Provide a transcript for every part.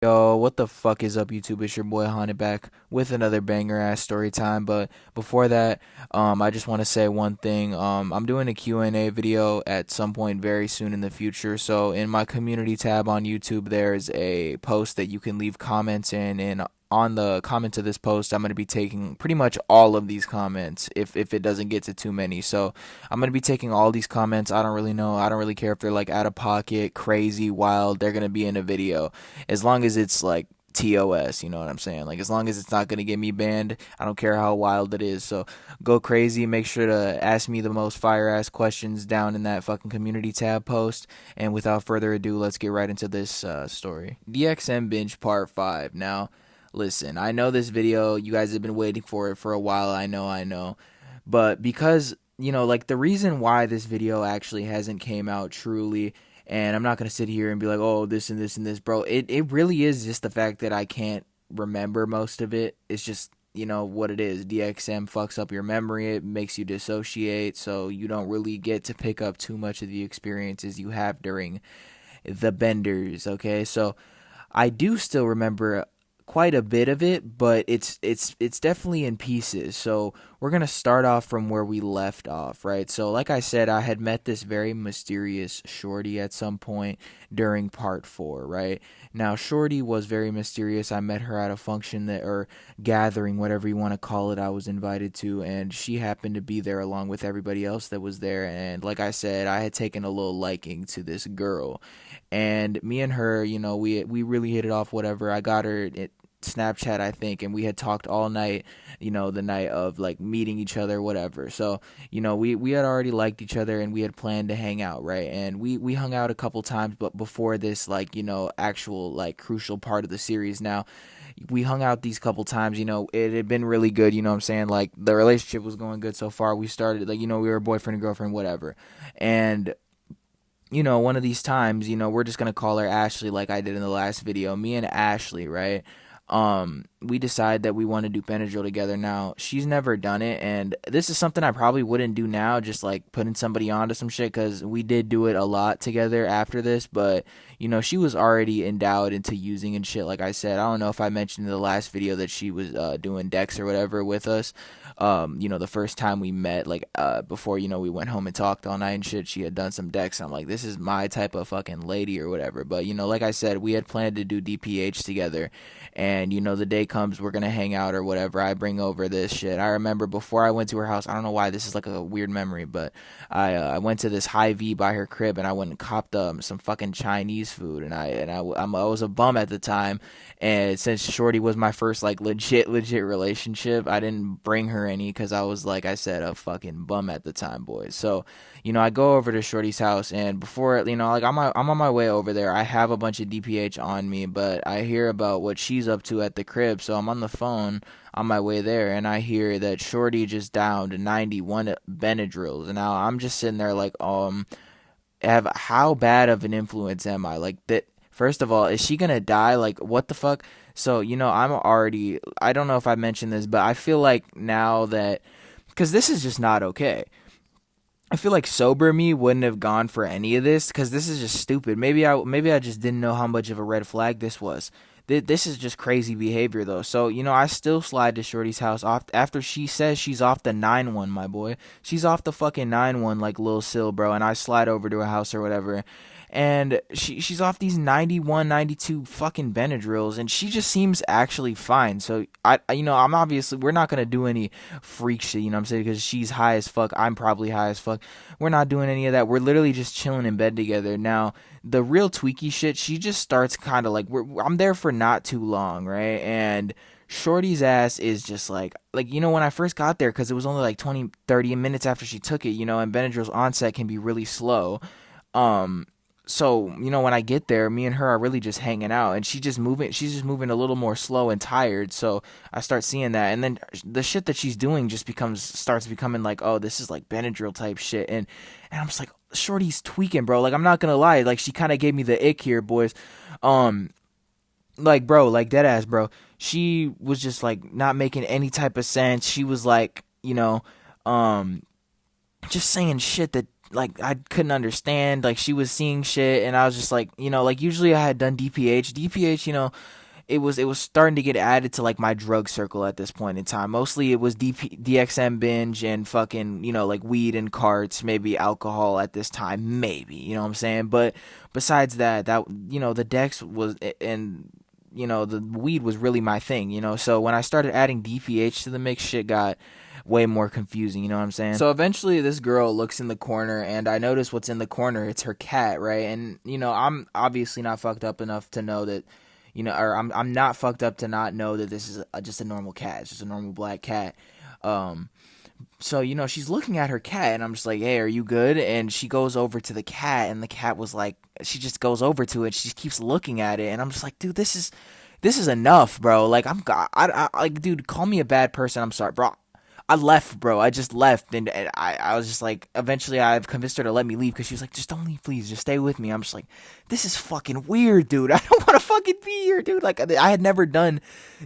Yo, what the fuck is up, YouTube? It's your boy Haunted back with another banger ass story time. But before that, I just want to say one thing. I'm doing a Q&A video at some point very soon in the future. So in my community tab on YouTube, there's a post that you can leave comments in, and on the comment to this post, I'm going to be taking pretty much all of these comments if it doesn't get to too many. So I'm going to be taking all these comments. I don't really know. I don't really care if they're like out of pocket, crazy, wild. They're going to be in a video as long as it's like TOS, you know what I'm saying? Like, as long as it's not going to get me banned, I don't care how wild it is. So go crazy. Make sure to ask me the most fire ass questions down in that fucking community tab post. And without further ado, let's get right into this story. DXM Binge Part 5. Now, listen, I know this video, you guys have been waiting for it for a while. I know. But because, like the reason why this video actually hasn't came out truly, and I'm not going to sit here and be like, oh, this and this and this, bro. It really is just the fact that I can't remember most of it. It's just, what it is. DXM fucks up your memory. It makes you dissociate. So you don't really get to pick up too much of the experiences you have during the benders. Okay. So I do still remember quite a bit of it, but it's definitely in pieces. So we're gonna start off from where we left off, right? So like I said, I had met this very mysterious shorty at some point during part 4, right? Now shorty was very mysterious. I met her at a function that or gathering, whatever you want to call it, I was invited to, and she happened to be there along with everybody else that was there. And like I said, I had taken a little liking to this girl, and me and her, we really hit it off. Whatever, I got her Snapchat, I think, and we had talked all night, the night of like meeting each other, whatever. So, we had already liked each other and we had planned to hang out, right? And we hung out a couple times, but before this, like, actual like crucial part of the series. Now, we hung out these couple times, it had been really good, you know what I'm saying? Like, the relationship was going good so far. We started, like, we were boyfriend and girlfriend, whatever. And one of these times, we're just gonna call her Ashley, like I did in the last video. Me and Ashley, right? We decide that we want to do Benadryl together. Now, she's never done it, and this is something I probably wouldn't do now, just like putting somebody onto some shit, because we did do it a lot together after this. But she was already endowed into using and shit. Like I said, I don't know if I mentioned in the last video that she was doing Dex or whatever with us. The first time we met, like before, we went home and talked all night and shit, she had done some Dex. I'm like, this is my type of fucking lady or whatever. But like I said, we had planned to do DPH together, and the day comes, we're gonna hang out or whatever. I bring over this shit. I remember before I went to her house, I don't know why this is like a weird memory, but I went to this Hy-Vee by her crib, and I went and copped some fucking Chinese food, and I was a bum at the time, and since Shorty was my first like legit relationship, I didn't bring her any because I was, like I said, a fucking bum at the time, boys. So I go over to Shorty's house, and before, like I'm on my way over there. I have a bunch of DPH on me, but I hear about what she's up to at the crib, so I'm on the phone on my way there, and I hear that Shorty just downed 91 Benadryls, and now I'm just sitting there like, how bad of an influence am I? Like, that. First of all, is she gonna die? Like, what the fuck? So, I don't know if I mentioned this, but I feel like now that, because this is just not okay. I feel like sober me wouldn't have gone for any of this because this is just stupid. Maybe I just didn't know how much of a red flag this was. This is just crazy behavior though. So I still slide to Shorty's house off after she says she's off the 9-1, my boy. She's off the fucking 9-1 like Lil Sil, bro. And I slide over to her house or whatever, and she's off these 91, 92 fucking Benadryls, and she just seems actually fine. So I'm obviously, we're not gonna do any freak shit, you know what I'm saying, because she's high as fuck, I'm probably high as fuck. We're not doing any of that. We're literally just chilling in bed together. Now, the real tweaky shit, she just starts kind of like, I'm there for not too long, right? And Shorty's ass is just like when I first got there, because it was only like 20, 30 minutes after she took it, and Benadryl's onset can be really slow. So, when I get there, me and her are really just hanging out, and she's just moving a little more slow and tired. So I start seeing that, and then the shit that she's doing just starts becoming like, oh, this is like Benadryl type shit. And I'm just like, Shorty's tweaking, bro. Like, I'm not gonna lie. Like, she kind of gave me the ick here, boys. Like, bro, like dead ass, bro. She was just like not making any type of sense. She was like, just saying shit that like I couldn't understand. Like she was seeing shit, and I was just like, like usually I had done DPH, it was starting to get added to like my drug circle at this point in time. Mostly it was DXM binge and fucking, like weed and carts, maybe alcohol at this time, maybe, you know what I'm saying? But besides that, the Dex was, and the weed was really my thing, So when I started adding DPH to the mix, shit got way more confusing, you know what I'm saying? So eventually this girl looks in the corner, and I notice what's in the corner. It's her cat, right? And I'm obviously not fucked up enough to know that, or I'm not fucked up to not know that this is just a normal cat. It's just a normal black cat. So she's looking at her cat, and I'm just like, hey, are you good? And she goes over to the cat, and the cat was like, she just goes over to it. She keeps looking at it, and I'm just like, dude, this is enough, bro. Like like, dude, call me a bad person. I'm sorry, bro. I left, bro. I just left, and I was just like, eventually I've convinced her to let me leave, because she was like, just don't leave, please, just stay with me. I'm just like, this is fucking weird, dude. I don't want to fucking be here, dude. Like, I had never done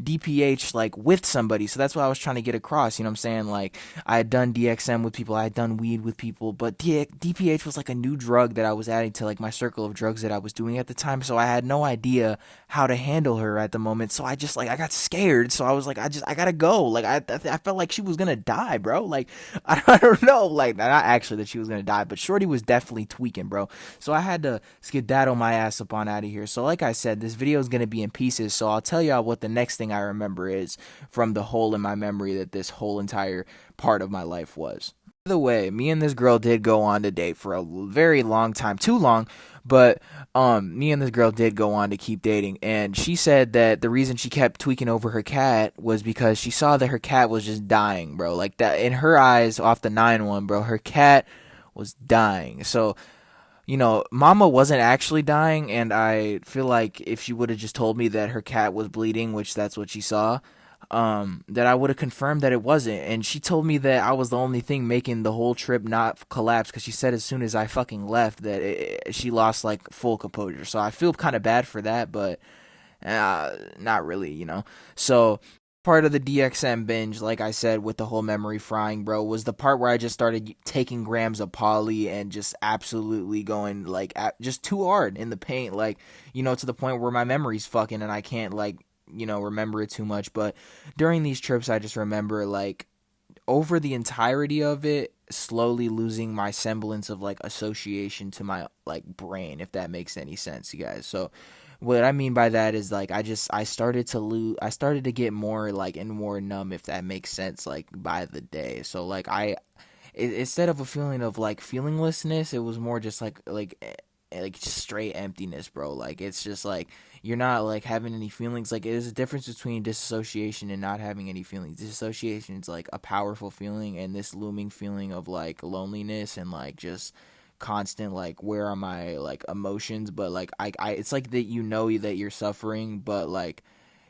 DPH like with somebody, so that's what I was trying to get across. You know what I'm saying? Like, I had done DXM with people, I had done weed with people, but DPH was like a new drug that I was adding to like my circle of drugs that I was doing at the time. So I had no idea how to handle her at the moment. So I just, like, I got scared. So I was like, I gotta go. Like, I felt like she was gonna die, bro. Like, I don't know, like, not actually that she was gonna die, but Shorty was definitely tweaking, bro. So I had to skedaddle my ass up on out of here. So like I said, this video is gonna be in pieces. So I'll tell y'all what the next thing I remember is from the hole in my memory that this whole entire part of my life was. By the way, me and this girl did go on to date for a very long time, too long, but me and this girl did go on to keep dating, and she said that the reason she kept tweaking over her cat was because she saw that her cat was just dying, bro. Like, that in her eyes, off the 9-1, bro, her cat was dying. So Mama wasn't actually dying, and I feel like if she would have just told me that her cat was bleeding, which that's what she saw, that I would have confirmed that it wasn't. And she told me that I was the only thing making the whole trip not collapse, because she said as soon as I fucking left that she lost like full composure. So I feel kind of bad for that, but not really. So part of the DXM binge, like I said, with the whole memory frying, bro, was the part where I just started taking grams of poly and just absolutely going like just too hard in the paint, like, to the point where my memory's fucking and I can't like, remember it too much. But during these trips, I just remember like over the entirety of it, slowly losing my semblance of like association to my like brain, if that makes any sense, you guys. So what I mean by that is like I started to get more like and more numb, if that makes sense, like by the day. So like instead of a feeling of like feelinglessness, it was more just like just straight emptiness, bro. Like, it's just like you're not like having any feelings. Like, there's a difference between disassociation and not having any feelings. Disassociation is like a powerful feeling, and this looming feeling of like loneliness and like just constant like, where are my like emotions? But like I it's like that that you're suffering, but like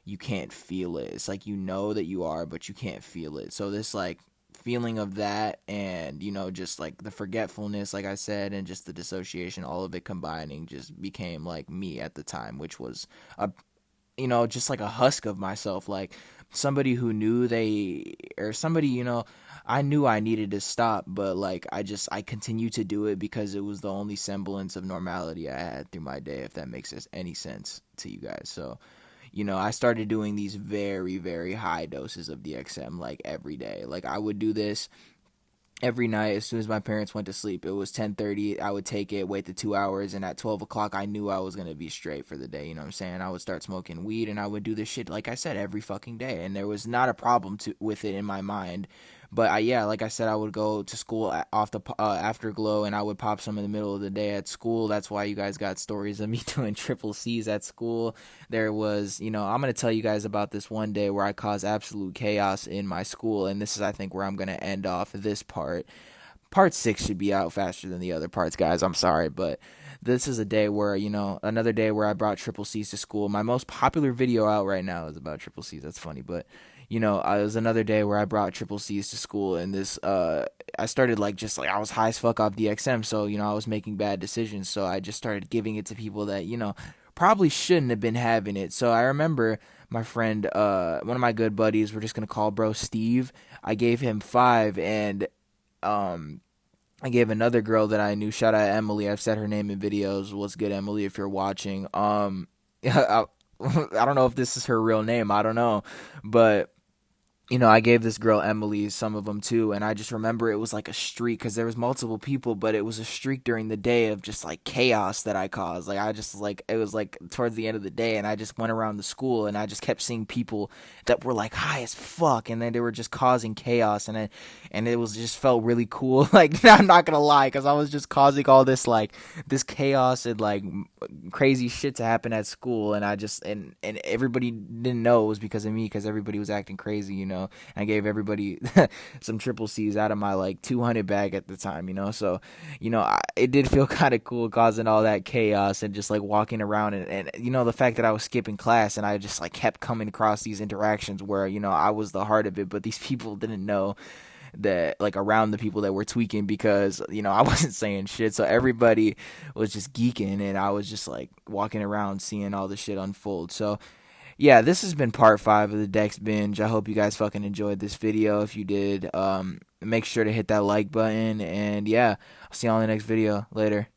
you can't feel it. It's like that you are, but you can't feel it. So this like feeling of that, and just like the forgetfulness, like I said, and just the dissociation, all of it combining just became like me at the time, which was a just like a husk of myself, like somebody who knew somebody, I knew I needed to stop, but like I continued to do it because it was the only semblance of normality I had through my day, if that makes any sense to you guys. So I started doing these very, very high doses of DXM like every day. Like, I would do this every night as soon as my parents went to sleep. It was 10:30. I would take it, wait the 2 hours, and at 12 o'clock, I knew I was going to be straight for the day. You know what I'm saying? I would start smoking weed, and I would do this shit, like I said, every fucking day. And there was not a problem with it in my mind. But like I said, I would go to school off the afterglow, and I would pop some in the middle of the day at school. That's why you guys got stories of me doing triple C's at school. There was, I'm going to tell you guys about this one day where I caused absolute chaos in my school, and this is, I think, where I'm going to end off this part. Part 6 should be out faster than the other parts, guys. I'm sorry, but this is a day where, another day where I brought triple C's to school. My most popular video out right now is about triple C's. That's funny, but it was another day where I brought triple C's to school, and this, I started just I was high as fuck off DXM, so, I was making bad decisions, so I just started giving it to people that, probably shouldn't have been having it. So I remember my friend, one of my good buddies, we're just gonna call bro Steve, I gave him 5, and, I gave another girl that I knew, shout out Emily. I've said her name in videos. What's good, Emily, if you're watching? I don't know if this is her real name. I don't know, but I gave this girl Emily some of them too, and I just remember it was like a streak because there was multiple people, but it was a streak during the day of just like chaos that I caused. Like I just like it was like towards the end of the day, and I just went around the school and I just kept seeing people that were like high as fuck, and then they were just causing chaos, and it was just felt really cool. Like I'm not gonna lie, because I was just causing all this like this chaos and like crazy shit to happen at school, and I just and everybody didn't know it was because of me because everybody was acting crazy, I gave everybody some triple C's out of my like 200 bag at the time, so it did feel kind of cool causing all that chaos and just like walking around and the fact that I was skipping class and I just like kept coming across these interactions where I was the heart of it, but these people didn't know that, like, around the people that were tweaking, because I wasn't saying shit, so everybody was just geeking and I was just like walking around seeing all the shit unfold. So yeah, this has been part 5 of the Dex binge. I hope you guys fucking enjoyed this video. If you did, make sure to hit that like button, and yeah, I'll see you all in the next video. Later.